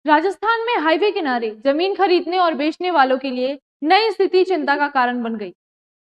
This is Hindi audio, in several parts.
राजस्थान में हाईवे किनारे जमीन खरीदने और बेचने वालों के लिए नई स्थिति चिंता का कारण बन गई।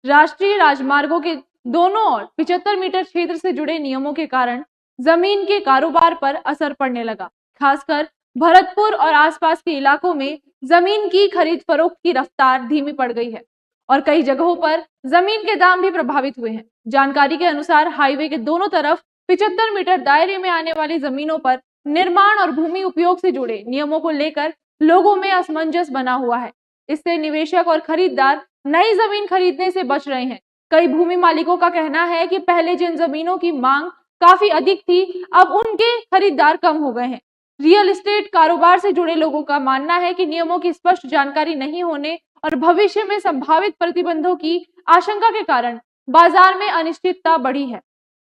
राष्ट्रीय राजमार्गों के दोनों ओर 75 मीटर क्षेत्र से जुड़े नियमों के कारण जमीन के कारोबार पर असर पड़ने लगा। खासकर भरतपुर और आसपास के इलाकों में जमीन की खरीद फरोख्त की रफ्तार धीमी पड़ गई है और कई जगहों पर जमीन के दाम भी प्रभावित हुए हैं। जानकारी के अनुसार हाईवे के दोनों तरफ 75 मीटर दायरे में आने वाली जमीनों पर निर्माण और भूमि उपयोग से जुड़े नियमों को लेकर लोगों में असमंजस बना हुआ है। इससे निवेशक और खरीदार नई जमीन खरीदने से बच रहे हैं। कई भूमि मालिकों का कहना है कि पहले जिन जमीनों की मांग काफी अधिक थी, अब उनके खरीदार कम हो गए हैं। रियल एस्टेट कारोबार से जुड़े लोगों का मानना है कि नियमों की स्पष्ट जानकारी नहीं होने और भविष्य में संभावित प्रतिबंधों की आशंका के कारण बाजार में अनिश्चितता बढ़ी है।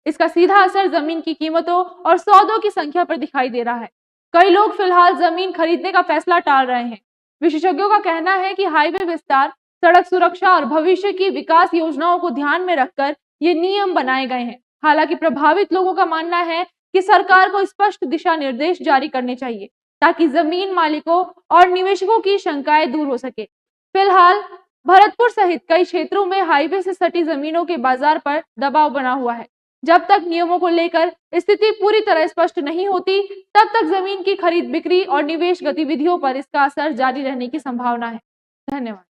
इसका सीधा असर जमीन की कीमतों और सौदों की संख्या पर दिखाई दे रहा है। कई लोग फिलहाल जमीन खरीदने का फैसला टाल रहे हैं। विशेषज्ञों का कहना है कि हाईवे विस्तार, सड़क सुरक्षा और भविष्य की विकास योजनाओं को ध्यान में रखकर ये नियम बनाए गए हैं। हालांकि प्रभावित लोगों का मानना है कि सरकार को स्पष्ट दिशा निर्देश जारी करने चाहिए ताकि जमीन मालिकों और निवेशकों की शंकाएं दूर हो सके। फिलहाल भरतपुर सहित कई क्षेत्रों में हाईवे से सटी जमीनों के बाजार पर दबाव बना हुआ है। जब तक नियमों को लेकर स्थिति पूरी तरह स्पष्ट नहीं होती, तब तक जमीन की खरीद बिक्री और निवेश गतिविधियों पर इसका असर जारी रहने की संभावना है। धन्यवाद।